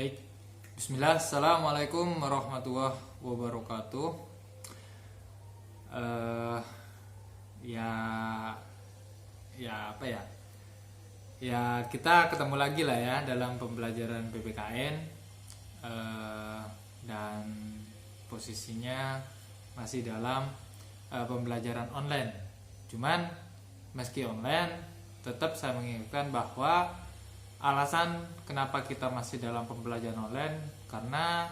Baik, Bismillah, Assalamualaikum warahmatullahi wabarakatuh. Eh, ya, apa ya? Ya kita ketemu lagi lah ya dalam pembelajaran PPKN, dan posisinya masih dalam pembelajaran online. Cuman meski online, tetap saya mengingatkan bahwa alasan kenapa kita masih dalam pembelajaran online karena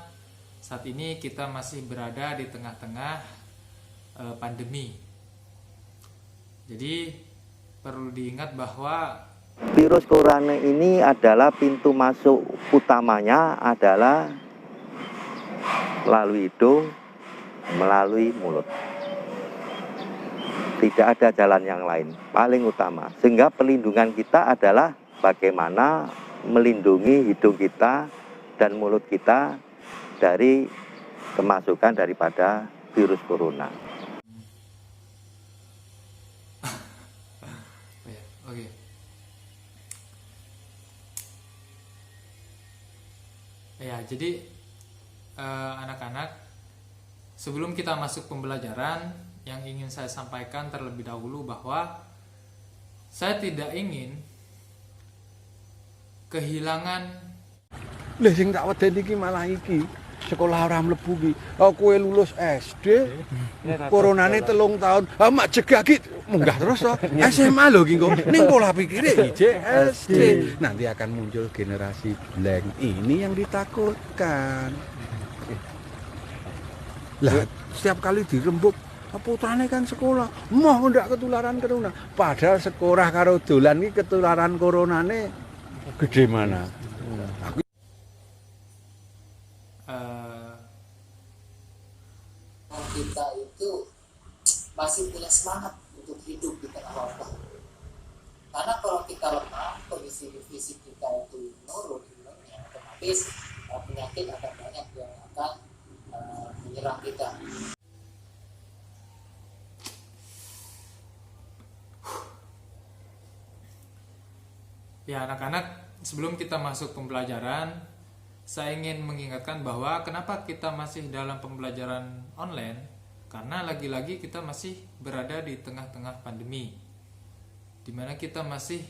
saat ini kita masih berada di tengah-tengah pandemi. Jadi perlu diingat bahwa virus corona ini adalah pintu masuk utamanya adalah melalui hidung, melalui mulut. Tidak ada jalan yang lain, paling utama. Sehingga perlindungan kita adalah bagaimana melindungi hidung kita dan mulut kita dari kemasukan daripada virus corona. Oke. Ya, jadi anak-anak, sebelum kita masuk pembelajaran, yang ingin saya sampaikan terlebih dahulu bahwa saya tidak ingin kehilangan. Lah sing tak wedeni iki malah iki sekolah ora mlebu ki. Kowe lulus SD, coronane 3 tahun. Mak cegah ki munggah terus to. SMA lho ki kok. Ning pola pikire ijek SD. Nanti akan muncul generasi blank. Ini yang ditakutkan. Lah setiap kali dirembuk putrane kan sekolah, mau ndak ketularan corona. Padahal sekolah karo dolan iki ketularan coronane gede mana? Kita itu masih punya semangat untuk hidup di tengah wabah. Karena kalau kita lemah, kondisi fisik kita itu menurun, otomatis penyakit akan banyak yang akan menyerang kita. Ya, anak-anak, sebelum kita masuk pembelajaran, saya ingin mengingatkan bahwa kenapa kita masih dalam pembelajaran online, karena lagi-lagi kita masih berada di tengah-tengah pandemi, di mana kita masih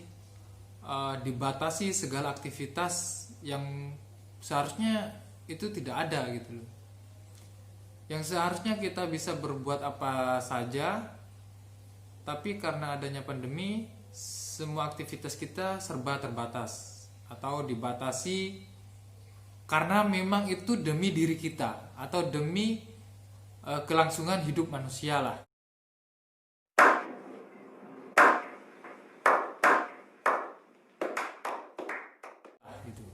dibatasi segala aktivitas yang seharusnya itu tidak ada gitu loh. Yang seharusnya kita bisa berbuat apa saja, tapi karena adanya pandemi, semua aktivitas kita serba terbatas atau dibatasi karena memang itu demi diri kita atau demi kelangsungan hidup manusia lah. Gitu.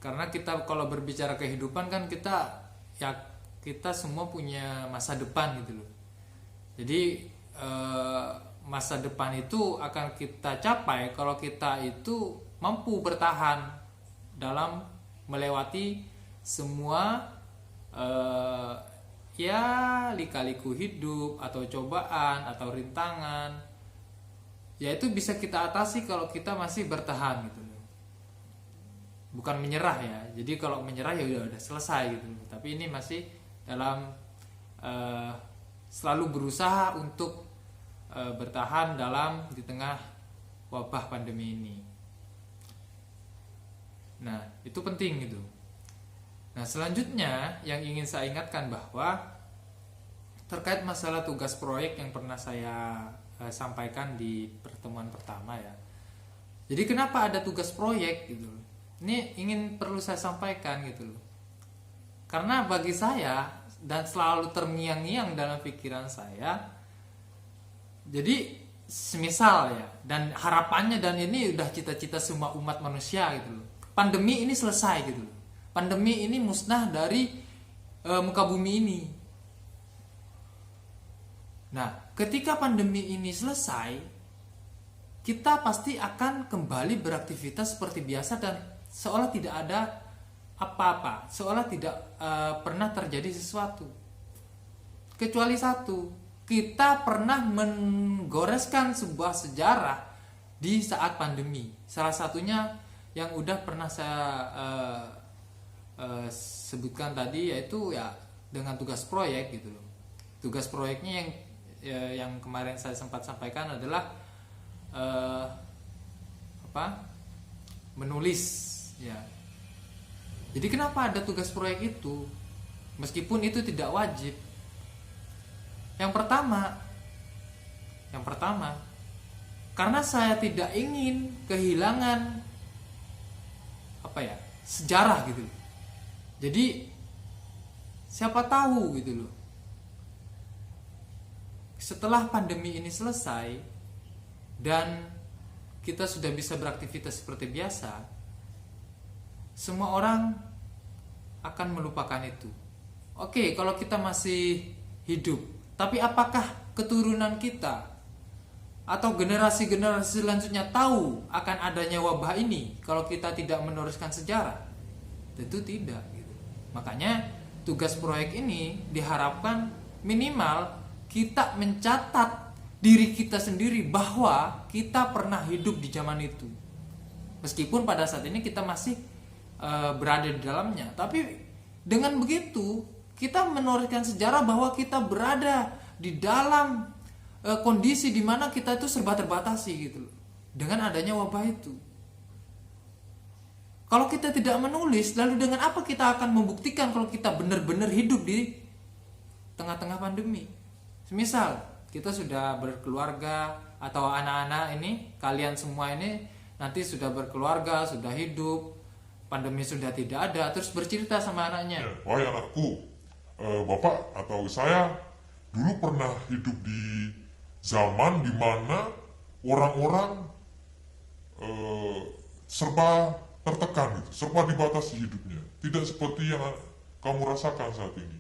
Karena kita kalau berbicara kehidupan kan kita semua punya masa depan gitu loh. Jadi masa depan itu akan kita capai kalau kita itu mampu bertahan dalam melewati semua lika-liku hidup atau cobaan atau rintangan. Ya itu bisa kita atasi kalau kita masih bertahan gitu. Bukan menyerah ya. Jadi kalau menyerah ya udah selesai gitu. Tapi ini masih dalam selalu berusaha untuk bertahan di tengah wabah pandemi ini. Nah, itu penting gitu. Nah, selanjutnya yang ingin saya ingatkan bahwa terkait masalah tugas proyek yang pernah saya sampaikan di pertemuan pertama ya. Jadi kenapa ada tugas proyek gitu? Ini perlu saya sampaikan gitu loh. Karena bagi saya dan selalu terngiang-ngiang dalam pikiran saya. Jadi semisal ya, dan harapannya dan ini udah cita-cita semua umat manusia gitu loh. Pandemi ini selesai gitu loh. Pandemi ini musnah dari muka bumi ini. Nah, ketika pandemi ini selesai, kita pasti akan kembali beraktivitas seperti biasa dan seolah tidak ada apa-apa, seolah tidak pernah terjadi sesuatu. Kecuali satu, kita pernah menggoreskan sebuah sejarah di saat pandemi. Salah satunya yang udah pernah saya sebutkan tadi, yaitu ya dengan tugas proyek gitu loh. Tugas proyeknya yang kemarin saya sempat sampaikan adalah menulis ya. Jadi kenapa ada tugas proyek itu meskipun itu tidak wajib? Yang pertama karena saya tidak ingin kehilangan sejarah gitu. Jadi siapa tahu gitu loh, setelah pandemi ini selesai dan kita sudah bisa beraktivitas seperti biasa, semua orang akan melupakan itu. Oke, kalau kita masih hidup, tapi apakah keturunan kita atau generasi-generasi selanjutnya tahu akan adanya wabah ini kalau kita tidak meneruskan sejarah? Tentu tidak gitu. Makanya tugas proyek ini diharapkan minimal kita mencatat diri kita sendiri bahwa kita pernah hidup di zaman itu. Meskipun pada saat ini kita masih berada di dalamnya, tapi dengan begitu kita menorehkan sejarah bahwa kita berada di dalam kondisi di mana kita itu serba terbatasi gitu loh, dengan adanya wabah itu. Kalau kita tidak menulis, lalu dengan apa kita akan membuktikan kalau kita benar-benar hidup di tengah-tengah pandemi? Semisal kita sudah berkeluarga, atau anak-anak ini, kalian semua ini nanti sudah berkeluarga, sudah hidup, pandemi sudah tidak ada, terus bercerita sama anaknya. Wahai anakku, bapak atau saya dulu pernah hidup di zaman dimana orang-orang serba tertekan gitu, serba dibatasi hidupnya, tidak seperti yang kamu rasakan saat ini,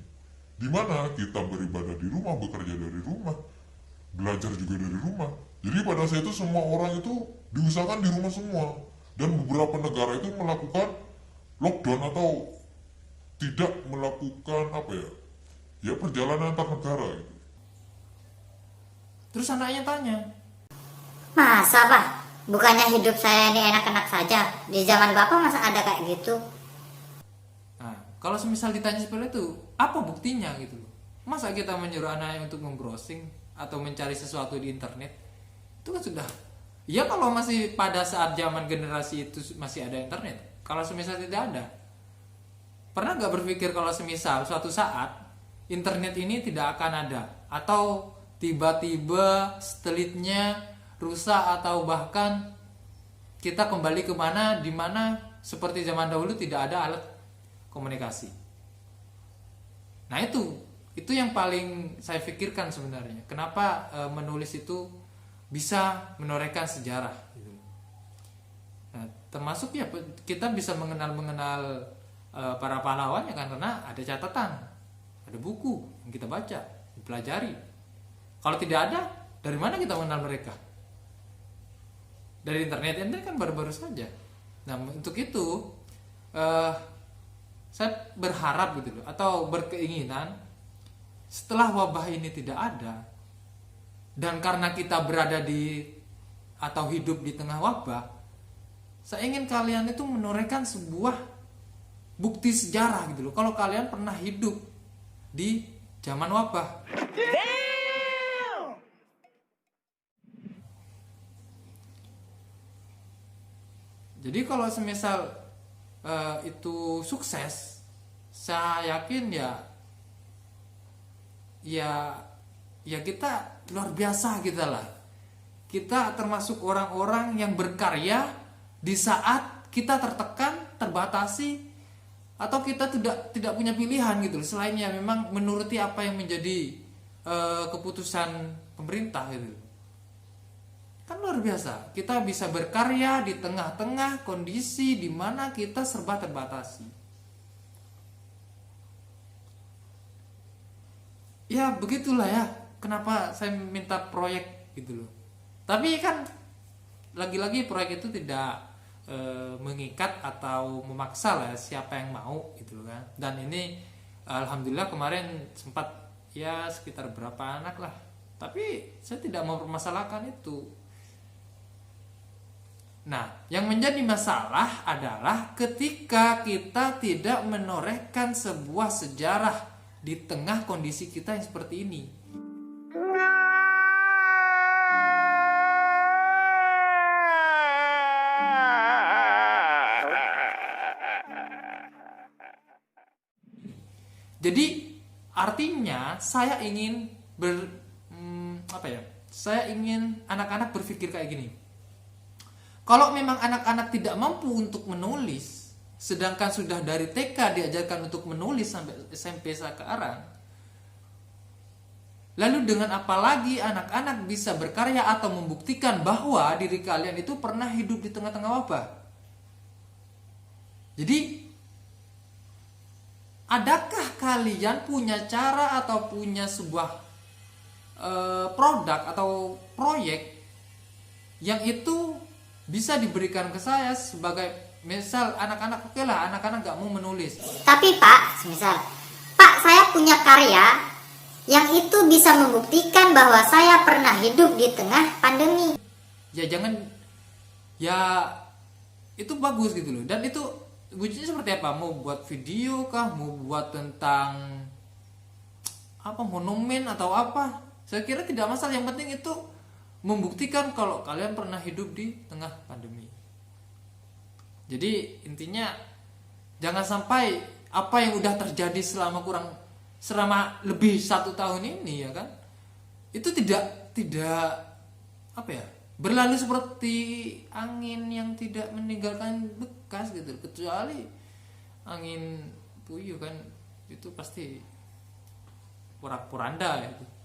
dimana kita beribadah di rumah, bekerja dari rumah, belajar juga dari rumah. Jadi pada saat itu semua orang itu diusahakan di rumah semua, dan beberapa negara itu melakukan lockdown atau tidak melakukan perjalanan antar negara gitu. Terus anaknya tanya, masa Pak? Bukannya hidup saya ini enak-enak saja? Di zaman Bapak masa ada kayak gitu? nah kalau semisal ditanya seperti itu, apa buktinya gitu loh? Masa kita menyuruh anaknya untuk membrowsing atau mencari sesuatu di internet? Itu kan sudah, ya kalau masih pada saat zaman generasi itu masih ada internet. Kalau semisal tidak ada, pernah gak berpikir kalau semisal suatu saat internet ini tidak akan ada, atau tiba-tiba satelitnya rusak, atau bahkan kita kembali ke mana, di mana seperti zaman dahulu tidak ada alat komunikasi. Nah itu yang paling saya pikirkan sebenarnya. Kenapa menulis itu bisa menorehkan sejarah gitu. Nah, termasuk ya kita bisa mengenal para pahlawan ya kan, karena ada catatan, ada buku yang kita baca, dipelajari. Kalau tidak ada, dari mana kita mengenal mereka? Dari internet kan baru-baru saja. Nah untuk itu saya berharap gitu loh, atau berkeinginan setelah wabah ini tidak ada, dan karena kita berada di atau hidup di tengah wabah, saya ingin kalian itu menorehkan sebuah bukti sejarah gitu loh, kalau kalian pernah hidup di zaman wabah. Jadi kalau semisal itu sukses, saya yakin ya kita luar biasa kita lah. Kita termasuk orang-orang yang berkarya di saat kita tertekan, terbatasi, atau kita tidak punya pilihan gitu, selain ya memang menuruti apa yang menjadi keputusan pemerintah gitu. Kan luar biasa, kita bisa berkarya di tengah-tengah kondisi di mana kita serba terbatasi. Ya begitulah ya, kenapa saya minta proyek gitu loh. Tapi kan lagi-lagi proyek itu tidak mengikat atau memaksa lah siapa yang mau gitu loh kan. Dan ini alhamdulillah kemarin sempat ya sekitar berapa anak lah. Tapi saya tidak mempermasalahkan itu. Nah, yang menjadi masalah adalah ketika kita tidak menorehkan sebuah sejarah di tengah kondisi kita yang seperti ini. Jadi artinya saya ingin saya ingin anak-anak berpikir kayak gini. Kalau memang anak-anak tidak mampu untuk menulis, sedangkan sudah dari TK diajarkan untuk menulis sampai SMP sekarang, lalu dengan apa lagi anak-anak bisa berkarya atau membuktikan bahwa diri kalian itu pernah hidup di tengah-tengah wabah? Jadi, adakah kalian punya cara atau punya sebuah produk atau proyek yang itu bisa diberikan ke saya sebagai misal anak-anak, oke lah anak-anak gak mau menulis. Tapi Pak, misal Pak saya punya karya yang itu bisa membuktikan bahwa saya pernah hidup di tengah pandemi. Ya jangan, ya itu bagus gitu loh. Dan itu wujudnya seperti apa? Mau buat video kah? Mau buat tentang apa, monumen atau apa? Saya kira tidak masalah, yang penting itu membuktikan kalau kalian pernah hidup di tengah pandemi. Jadi intinya jangan sampai apa yang udah terjadi selama lebih 1 tahun ini, ya kan, itu tidak apa ya, berlalu seperti angin yang tidak meninggalkan bekas gitu. Kecuali angin puyuh kan, itu pasti porak-poranda itu.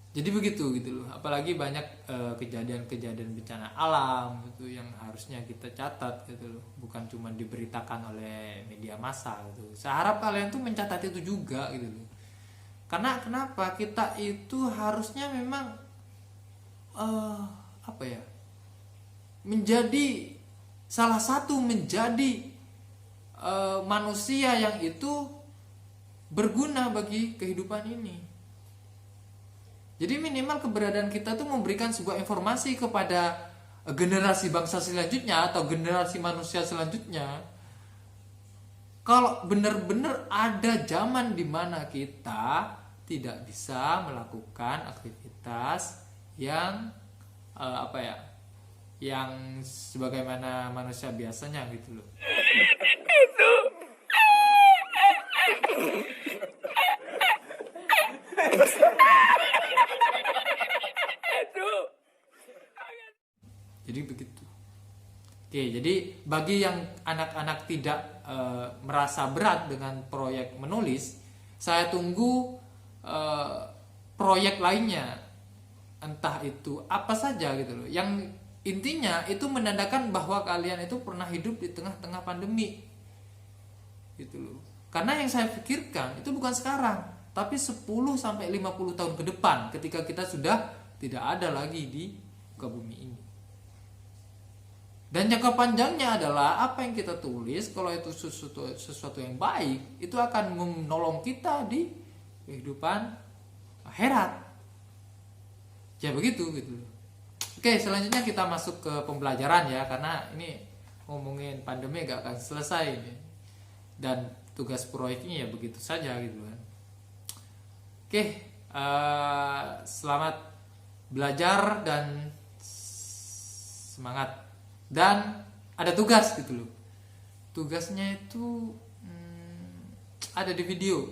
Jadi begitu gitu loh. Apalagi banyak kejadian-kejadian bencana alam itu yang harusnya kita catat gitu loh, bukan cuma diberitakan oleh media massa gitu. Saya harap kalian tuh mencatat itu juga gitu loh. Karena kenapa? Kita itu harusnya memang menjadi salah satu manusia yang itu berguna bagi kehidupan ini. Jadi minimal keberadaan kita tuh memberikan sebuah informasi kepada generasi bangsa selanjutnya atau generasi manusia selanjutnya. Kalau benar-benar ada zaman di mana kita tidak bisa melakukan aktivitas yang yang sebagaimana manusia biasanya gitu loh. Jadi begitu. Oke, jadi bagi yang anak-anak tidak merasa berat dengan proyek menulis, saya tunggu proyek lainnya, entah itu apa saja gitu loh. Yang intinya itu menandakan bahwa kalian itu pernah hidup di tengah-tengah pandemi, gitu loh. Karena yang saya pikirkan itu bukan sekarang, tapi 10-50 tahun ke depan, ketika kita sudah tidak ada lagi di muka bumi ini. Dan jangka panjangnya adalah apa yang kita tulis, kalau itu sesuatu yang baik, itu akan menolong kita di kehidupan akhirat. Ya begitu gitu. Oke, selanjutnya kita masuk ke pembelajaran ya, karena ini ngomongin pandemi gak akan selesai ini. Dan tugas proyeknya ya begitu saja gitu kan. Oke, selamat belajar dan semangat. Dan ada tugas gitu loh. Tugasnya itu ada di video.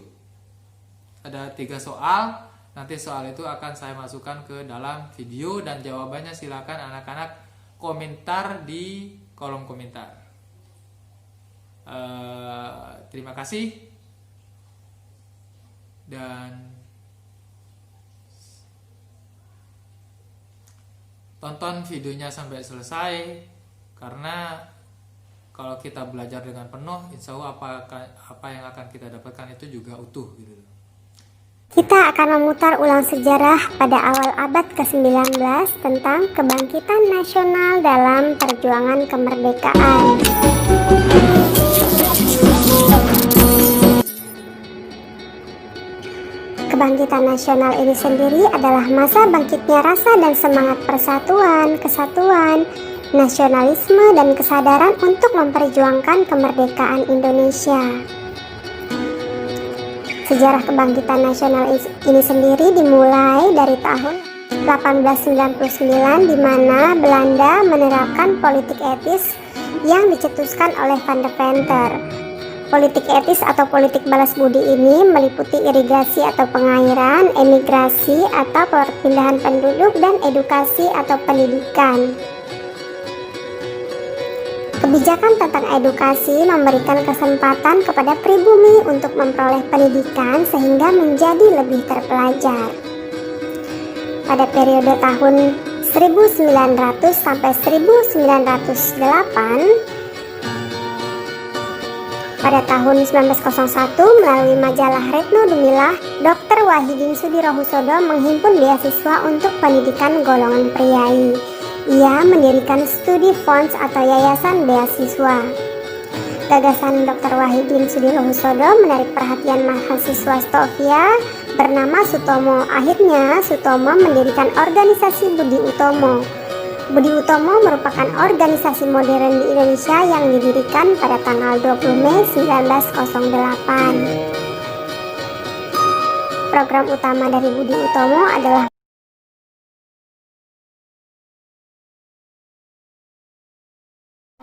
Ada 3 soal. Nanti soal itu akan saya masukkan ke dalam video, dan jawabannya silakan anak-anak komentar di kolom komentar. Terima kasih. Dan tonton videonya sampai selesai, karena kalau kita belajar dengan penuh, insya Allah apa yang akan kita dapatkan itu juga utuh gitu. Kita akan memutar ulang sejarah pada awal abad ke-19 tentang kebangkitan nasional dalam perjuangan kemerdekaan. Kebangkitan nasional ini sendiri adalah masa bangkitnya rasa dan semangat persatuan, kesatuan, nasionalisme, dan kesadaran untuk memperjuangkan kemerdekaan Indonesia. Sejarah kebangkitan nasional ini sendiri dimulai dari tahun 1899 di mana Belanda menerapkan politik etis yang dicetuskan oleh Van de Venter. Politik etis atau politik balas budi ini meliputi irigasi atau pengairan, emigrasi atau perpindahan penduduk, dan edukasi atau pendidikan. Kebijakan tentang edukasi memberikan kesempatan kepada pribumi untuk memperoleh pendidikan sehingga menjadi lebih terpelajar. Pada periode tahun 1900 sampai 1908, pada tahun 1901 melalui majalah Retno Dumilah, Dr. Wahidin Sudirohusodo menghimpun beasiswa untuk pendidikan golongan priai. Ia mendirikan studi fonds atau yayasan beasiswa. Gagasan Dr. Wahidin Sudirohusodo menarik perhatian mahasiswa Stovia bernama Sutomo. Akhirnya Sutomo mendirikan organisasi Budi Utomo. Budi Utomo merupakan organisasi modern di Indonesia yang didirikan pada tanggal 20 Mei 1908. Program utama dari Budi Utomo adalah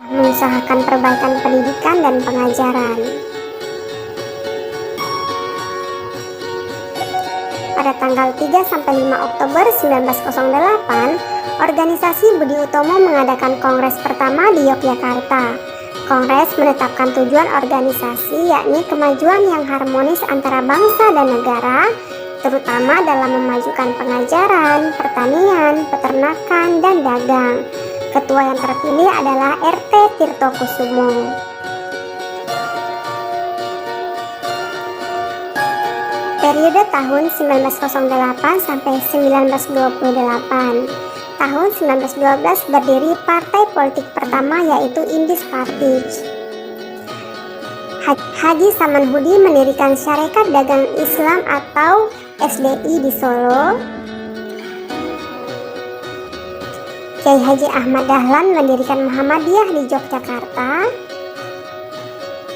mengusahakan perbaikan pendidikan dan pengajaran. Pada tanggal 3-5 Oktober 1908, organisasi Budi Utomo mengadakan kongres pertama di Yogyakarta. Kongres menetapkan tujuan organisasi, yakni kemajuan yang harmonis antara bangsa dan negara, terutama dalam memajukan pengajaran, pertanian, peternakan, dan dagang. Ketua yang terpilih adalah RT Tirto Kusumo. Periode tahun 1908 sampai 1928. Tahun 1912 berdiri partai politik pertama, yaitu Indis Party. Haji Samanhudi mendirikan Syarikat Dagang Islam atau SDI di Solo. Kiai Haji Ahmad Dahlan mendirikan Muhammadiyah di Yogyakarta.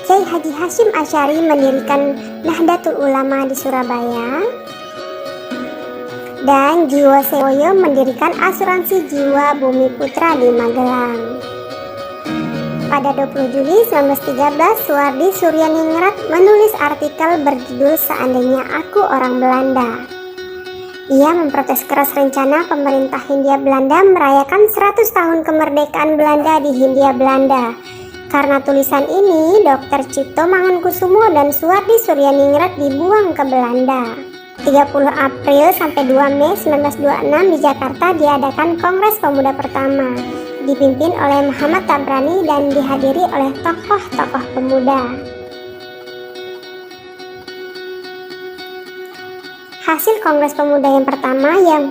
Kiai Haji Hashim Asy'ari mendirikan Nahdlatul Ulama di Surabaya. Dan Jiwo Sewoyo mendirikan Asuransi Jiwa Bumi Putra di Magelang. Pada 20 Juli 1913, Suwardi Suryaningrat menulis artikel berjudul Seandainya Aku Orang Belanda. Ia memprotes keras rencana pemerintah Hindia Belanda merayakan 100 tahun kemerdekaan Belanda di Hindia Belanda. Karena tulisan ini, Dr. Cipto Mangunkusumo dan Suwardi Suryaningrat dibuang ke Belanda. 30 April sampai 2 Mei 1926 di Jakarta diadakan Kongres Pemuda pertama, dipimpin oleh Muhammad Tabrani dan dihadiri oleh tokoh-tokoh pemuda. Hasil Kongres Pemuda yang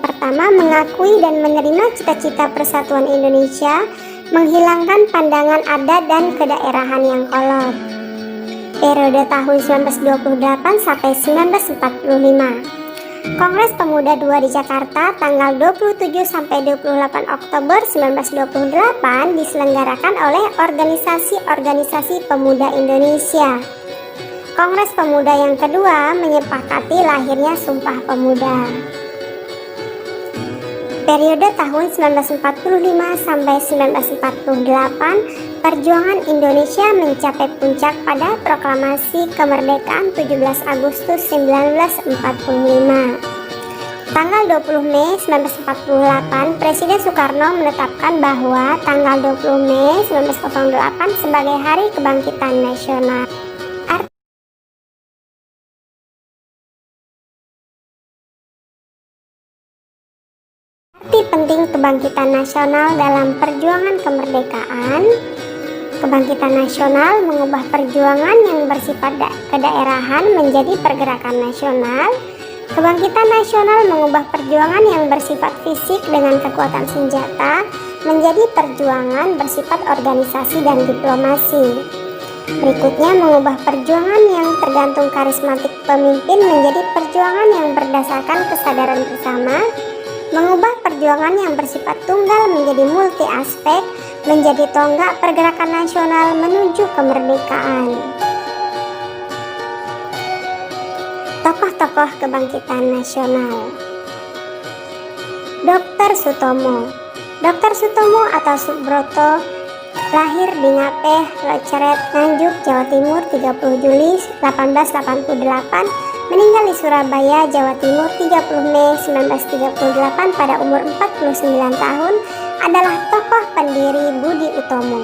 pertama mengakui dan menerima cita-cita persatuan Indonesia, menghilangkan pandangan adat dan kedaerahan yang kolot. Periode tahun 1928 sampai 1945. Kongres Pemuda II di Jakarta tanggal 27 sampai 28 Oktober 1928 diselenggarakan oleh organisasi-organisasi pemuda Indonesia. Kongres Pemuda yang kedua menyepakati lahirnya Sumpah Pemuda. Periode tahun 1945 sampai 1948, perjuangan Indonesia mencapai puncak pada Proklamasi Kemerdekaan 17 Agustus 1945. Tanggal 20 Mei 1948, Presiden Soekarno menetapkan bahwa tanggal 20 Mei 1908 sebagai Hari Kebangkitan Nasional. Arti penting kebangkitan nasional dalam perjuangan kemerdekaan. Kebangkitan nasional mengubah perjuangan yang bersifat kedaerahan menjadi pergerakan nasional. Kebangkitan nasional mengubah perjuangan yang bersifat fisik dengan kekuatan senjata menjadi perjuangan bersifat organisasi dan diplomasi. Berikutnya, mengubah perjuangan yang tergantung karismatik pemimpin menjadi perjuangan yang berdasarkan kesadaran bersama. Mengubah perjuangan yang bersifat tunggal menjadi multi aspek, menjadi tonggak pergerakan nasional menuju kemerdekaan. Tokoh-tokoh kebangkitan nasional. Dr. Sutomo. Dr. Sutomo atau Subroto lahir di Ngapeh, Loceret, Nganjuk, Jawa Timur 30 Juli 1888, meninggal di Surabaya, Jawa Timur 30 Mei 1938 pada umur 49 tahun, adalah tokoh pendiri Budi Utomo.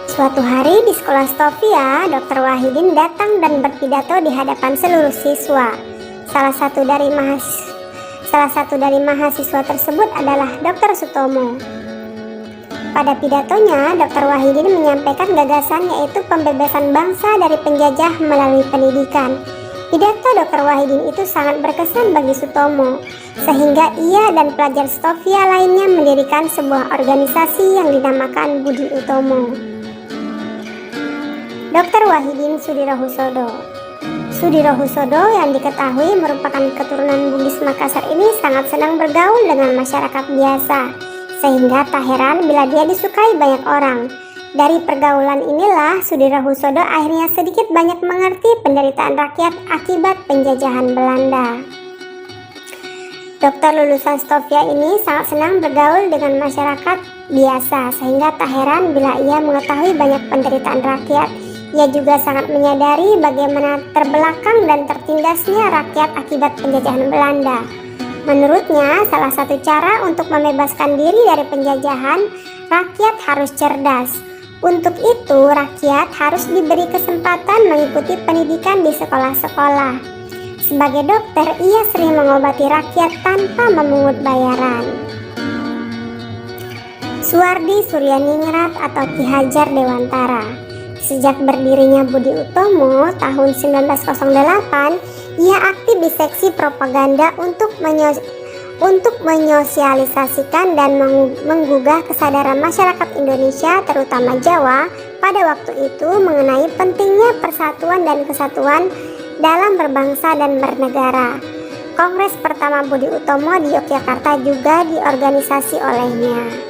Suatu hari di sekolah Stovia, Dr. Wahidin datang dan berpidato di hadapan seluruh siswa. Salah satu dari mahasiswa tersebut adalah Dr. Sutomo. Pada pidatonya, Dr. Wahidin menyampaikan gagasan yaitu pembebasan bangsa dari penjajah melalui pendidikan. Pidato Dr. Wahidin itu sangat berkesan bagi Sutomo, sehingga ia dan pelajar Stovia lainnya mendirikan sebuah organisasi yang dinamakan Budi Utomo. Dr. Wahidin Sudirohusodo. Sudirohusodo yang diketahui merupakan keturunan Bugis Makassar ini sangat senang bergaul dengan masyarakat biasa, sehingga tak heran bila dia disukai banyak orang. Dari pergaulan inilah Sudirohusodo akhirnya sedikit banyak mengerti penderitaan rakyat akibat penjajahan Belanda. Dokter lulusan Stovia ini sangat senang bergaul dengan masyarakat biasa, sehingga tak heran bila ia mengetahui banyak penderitaan rakyat. Ia juga sangat menyadari bagaimana terbelakang dan tertindasnya rakyat akibat penjajahan Belanda. Menurutnya, salah satu cara untuk membebaskan diri dari penjajahan, rakyat harus cerdas. Untuk itu, rakyat harus diberi kesempatan mengikuti pendidikan di sekolah-sekolah. Sebagai dokter, ia sering mengobati rakyat tanpa memungut bayaran. Suwardi Suryaningrat atau Ki Hajar Dewantara. Sejak berdirinya Budi Utomo tahun 1908, ia aktif di seksi propaganda untuk menyosialisasikan dan menggugah kesadaran masyarakat Indonesia, terutama Jawa, pada waktu itu mengenai pentingnya persatuan dan kesatuan dalam berbangsa dan bernegara. Kongres pertama Budi Utomo di Yogyakarta juga diorganisasi olehnya.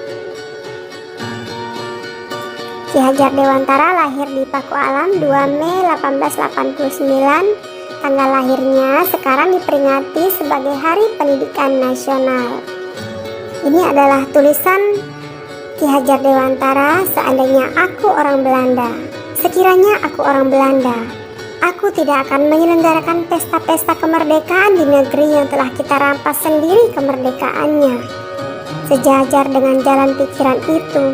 Ki Hajar Dewantara lahir di Paku Alam 2 Mei 1889. Tanggal lahirnya sekarang diperingati sebagai Hari Pendidikan Nasional. Ini adalah tulisan Ki Hajar Dewantara. Seandainya aku orang Belanda, sekiranya aku orang Belanda, aku tidak akan menyelenggarakan pesta-pesta kemerdekaan di negeri yang telah kita rampas sendiri kemerdekaannya. Sejajar dengan jalan pikiran itu,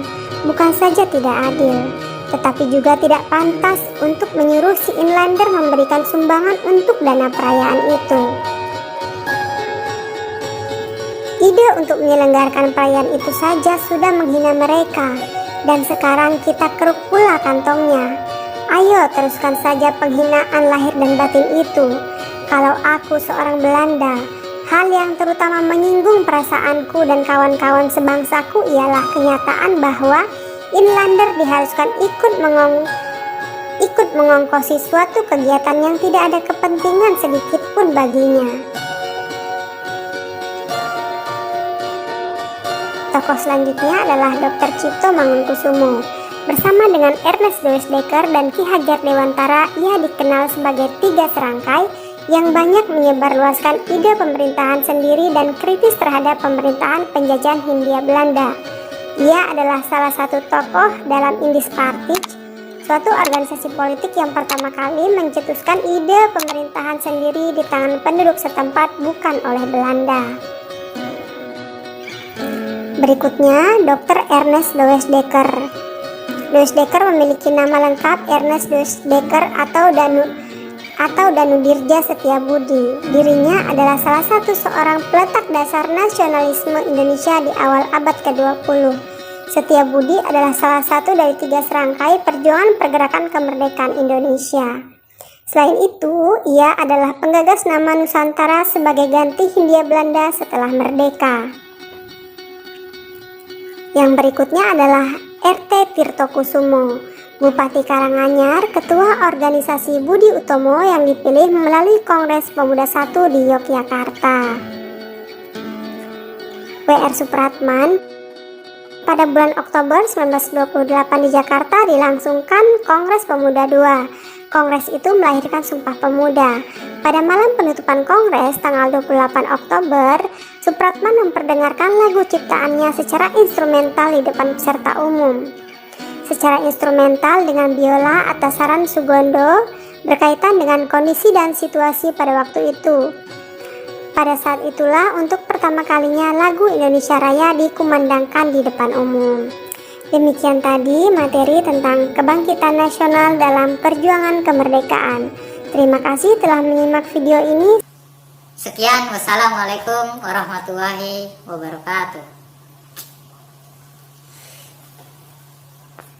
bukan saja tidak adil, tetapi juga tidak pantas untuk menyuruh si inlander memberikan sumbangan untuk dana perayaan itu. Ide untuk menyelenggarakan perayaan itu saja sudah menghina mereka, dan sekarang kita keruk pula kantongnya. Ayo teruskan saja penghinaan lahir dan batin itu. Kalau aku seorang Belanda, hal yang terutama menyinggung perasaanku dan kawan-kawan sebangsaku ialah kenyataan bahwa inlander diharuskan ikut mengongkosi suatu kegiatan yang tidak ada kepentingan sedikit pun baginya. Tokoh selanjutnya adalah Dr. Cipto Mangunkusumo. Bersama dengan Ernest Dewesdeker dan Ki Hajar Dewantara, ia dikenal sebagai tiga serangkai yang banyak menyebarluaskan ide pemerintahan sendiri dan kritis terhadap pemerintahan penjajahan Hindia Belanda. Ia adalah salah satu tokoh dalam Indispartij, suatu organisasi politik yang pertama kali mencetuskan ide pemerintahan sendiri di tangan penduduk setempat, bukan oleh Belanda. Berikutnya, Dr. Ernest Dewesdeker. Dewesdeker memiliki nama lengkap Ernest Dewesdeker atau Danudirja Setiabudi. Dirinya adalah salah satu seorang peletak dasar nasionalisme Indonesia di awal abad ke-20. Setiabudi adalah salah satu dari tiga serangkai perjuangan pergerakan kemerdekaan Indonesia. Selain itu, ia adalah penggagas nama Nusantara sebagai ganti Hindia Belanda setelah merdeka. Yang berikutnya adalah R.T. Tirtokusumo, Bupati Karanganyar, ketua organisasi Budi Utomo yang dipilih melalui Kongres Pemuda I di Yogyakarta. W.R. Supratman, Pada bulan Oktober 1928 di Jakarta dilangsungkan Kongres Pemuda II. Kongres itu melahirkan Sumpah Pemuda. Pada malam penutupan Kongres tanggal 28 Oktober, Supratman memperdengarkan lagu ciptaannya secara instrumental di depan peserta umum. Secara instrumental dengan biola atas saran Sugondo berkaitan dengan kondisi dan situasi pada waktu itu. Pada saat itulah untuk pertama kalinya lagu Indonesia Raya dikumandangkan di depan umum. Demikian tadi materi tentang kebangkitan nasional dalam perjuangan kemerdekaan. Terima kasih telah menyimak video ini. Sekian, wassalamualaikum warahmatullahi wabarakatuh.